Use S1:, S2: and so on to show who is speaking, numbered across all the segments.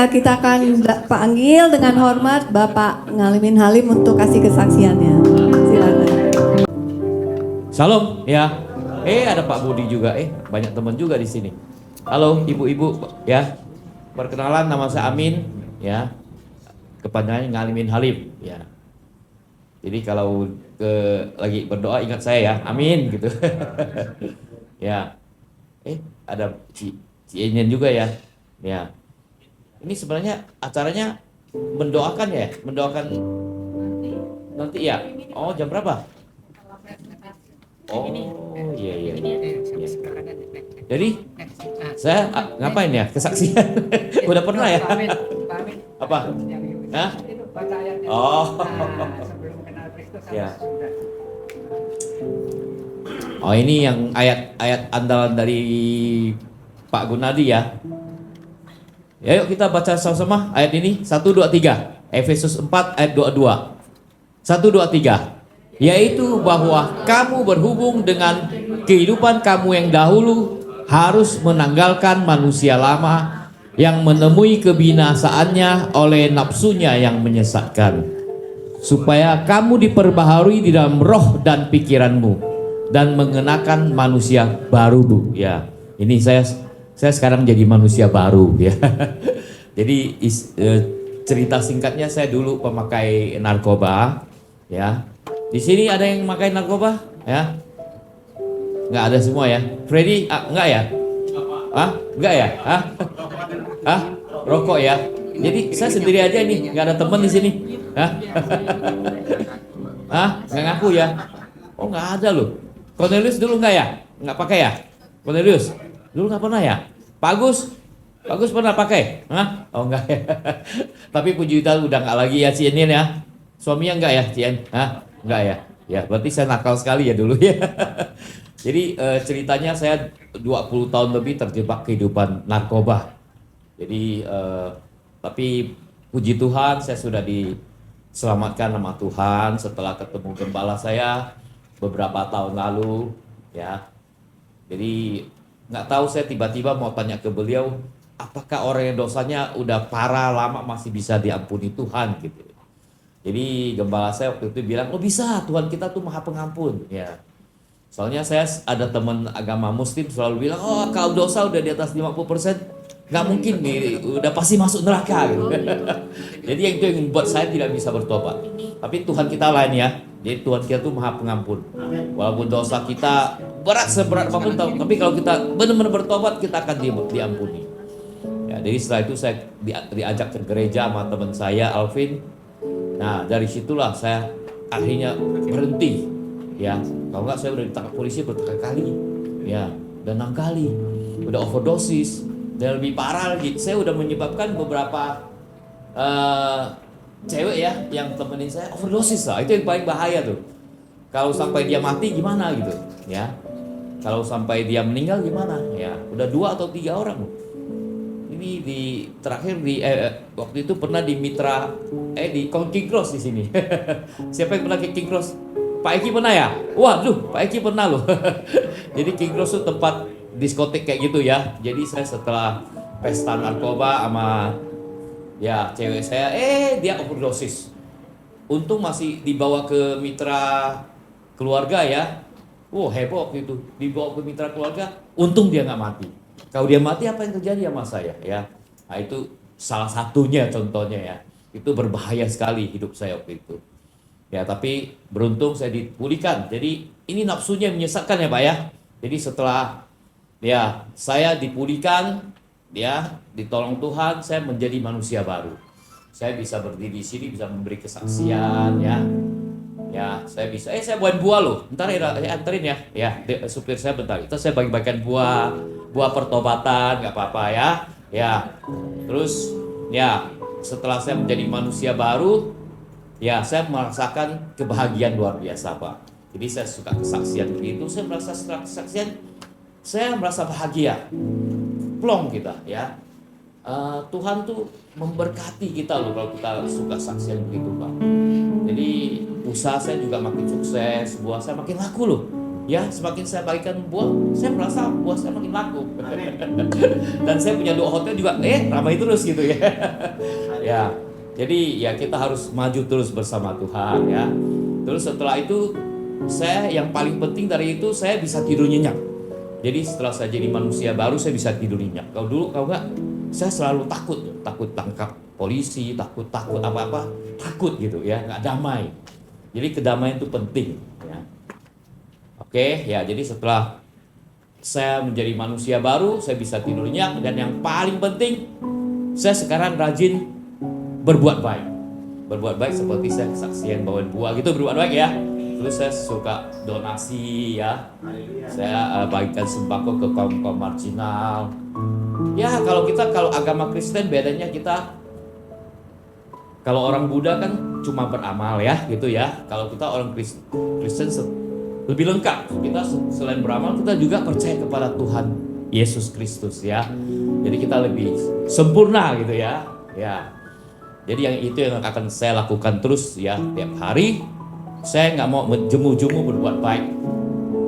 S1: kita akan panggil dengan hormat Bapak Ngalimin Halim untuk kasih kesaksiannya. Silakan.
S2: Salam ya. Ada Pak Budi juga. Banyak teman juga di sini. Halo ibu-ibu ya. Perkenalan, nama saya Amin ya. Kepanjangannya Ngalimin Halim ya. Jadi kalau lagi berdoa ingat saya ya. Amin gitu. Ya. Ada Ci Enyen juga ya. Ya. Ini sebenarnya acaranya mendoakan ya, mendoakan nanti ya. Oh, jam berapa? Oh, iya. Jadi saya ngapain ya? Kesaksian. Udah pernah ya? Apa? Hah? Oh. Ya. Oh, ini yang ayat-ayat andalan dari Pak Gunadi ya. Ya, yuk kita baca sama-sama ayat ini. 1, 2, 3. Efesus 4 ayat 22. 1, 2, 3. Yaitu bahwa kamu berhubung dengan kehidupan kamu yang dahulu harus menanggalkan manusia lama yang menemui kebinasaannya oleh nafsunya yang menyesatkan, supaya kamu diperbaharui di dalam roh dan pikiranmu dan mengenakan manusia baru. Ya, ini saya sekarang jadi manusia baru ya. Jadi cerita singkatnya, saya dulu pemakai narkoba ya. Di sini ada yang memakai narkoba ya? Nggak ada semua ya. Freddy enggak ya? Enggak ya? Rokok ya. Jadi saya sendiri aja nih, nggak ada teman di sini. Nggak ngaku ya? Oh, nggak ada loh. Cornelius dulu nggak ya? Nggak pakai ya? Cornelius dulu nggak pernah ya? Pak Agus pernah pakai? Oh, enggak ya. Tapi puji Tuhan udah nggak lagi ya Cien ya. Suaminya enggak ya Cien? Enggak ya? Ya berarti saya nakal sekali ya dulu ya. Jadi ceritanya saya 20 tahun lebih terjebak kehidupan narkoba. Jadi tapi puji Tuhan saya sudah diselamatkan sama Tuhan setelah ketemu gembala saya beberapa tahun lalu ya. Jadi nggak tahu, saya tiba-tiba mau tanya ke beliau, apakah orang yang dosanya udah parah lama masih bisa diampuni Tuhan gitu. Jadi gembala saya waktu itu bilang, oh bisa, Tuhan kita tuh maha pengampun ya. Soalnya saya ada teman agama muslim selalu bilang, oh kalau dosa udah di atas 50% nggak mungkin nih, udah pasti masuk neraka gitu. Jadi yang itu yang membuat saya tidak bisa bertobat. Tapi Tuhan kita lain ya. Jadi Tuhan kita tuh maha pengampun. Walaupun dosa kita berat seberat apapun, tapi kalau kita benar-benar bertobat, kita akan diampuni. Ya, jadi setelah itu saya diajak ke gereja sama teman saya Alvin. Nah dari situlah saya akhirnya berhenti. Ya, kalau nggak saya udah ditangkap polisi berkali-kali. Ya, dan 6 kali. Udah overdosis. Dan lebih parah lagi, saya udah menyebabkan beberapa cewek ya yang temenin saya overdosis lah. Itu yang paling bahaya tuh. Kalau sampai dia mati gimana gitu ya. Kalau sampai dia meninggal gimana ya. Udah 2 atau 3 orang. Ini terakhir waktu itu pernah di Mitra di King Cross di sini. Siapa yang pernah ke King Cross? Pak Eki pernah ya? Waduh, Pak Eki pernah loh. Jadi King Cross itu tempat diskotik kayak gitu ya. Jadi saya setelah pesta narkoba sama ya cewek saya, dia overdosis. Untung masih dibawa ke mitra keluarga ya. Heboh waktu itu, dibawa ke mitra keluarga. Untung dia nggak mati. Kalau dia mati apa yang terjadi sama saya ya? Nah itu salah satunya contohnya ya. Itu berbahaya sekali hidup saya waktu itu. Ya tapi beruntung saya dipulihkan. Jadi ini nafsunya menyesatkan ya Pak ya. Jadi setelah ya saya dipulihkan, ya ditolong Tuhan, saya menjadi manusia baru. Saya bisa berdiri di sini, bisa memberi kesaksian ya. Ya saya bisa. Saya buahin buah loh. Ntar anterin ya. Ya supir saya bentar. Itu saya bagi-bagikan buah pertobatan, nggak apa-apa ya. Ya terus ya setelah saya menjadi manusia baru, ya saya merasakan kebahagiaan luar biasa Pak. Jadi saya suka kesaksian begitu. Saya merasa setelah kesaksian, saya merasa bahagia. Plong kita ya. Tuhan tuh memberkati kita loh kalau kita suka saksian begitu Pak. Jadi usaha saya juga makin sukses, buah saya makin laku loh. ya semakin saya bagikan buah, saya merasa buah saya makin laku. Dan saya punya 2 hotel juga, ramai terus gitu ya. Ya, jadi ya kita harus maju terus bersama Tuhan ya. Terus setelah itu, saya yang paling penting dari itu saya bisa tidur nyenyak. Jadi setelah saya jadi manusia baru saya bisa tidur nyenyak. Kalau dulu kalau enggak, saya selalu takut tangkap polisi, takut apa-apa, takut gitu ya, nggak damai. Jadi kedamaian itu penting ya. Oke, ya jadi setelah saya menjadi manusia baru, saya bisa tidur nyenyak, dan yang paling penting, saya sekarang rajin berbuat baik. Berbuat baik seperti saya kesaksian bawain buah gitu, berbuat baik ya. Terus saya suka donasi ya. Saya bagikan sembako ke kaum marginal. Ya kalau agama Kristen bedanya kita, kalau orang Buddha kan cuma beramal ya gitu ya. Kalau kita orang Kristen lebih lengkap. Kita selain beramal, kita juga percaya kepada Tuhan Yesus Kristus ya. Jadi kita lebih sempurna gitu ya. Ya. Jadi itu yang akan saya lakukan terus ya tiap hari. Saya nggak mau jemu-jemu berbuat baik.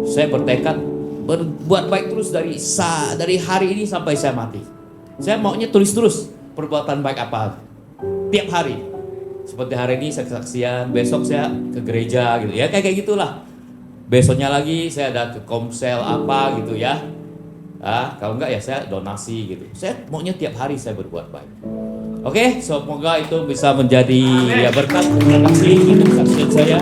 S2: Saya bertekad berbuat baik terus dari hari ini sampai saya mati. Saya maunya tulis terus perbuatan baik apa tiap hari. Seperti hari ini saya kesaksian, besok saya ke gereja gitu ya, kayak gitulah. Besoknya lagi saya ada ke komsel apa gitu ya. Kalau enggak ya saya donasi gitu. Saya maunya tiap hari saya berbuat baik. Oke, semoga itu bisa menjadi ya berkat. Terima kasih, itu kesaksian saya.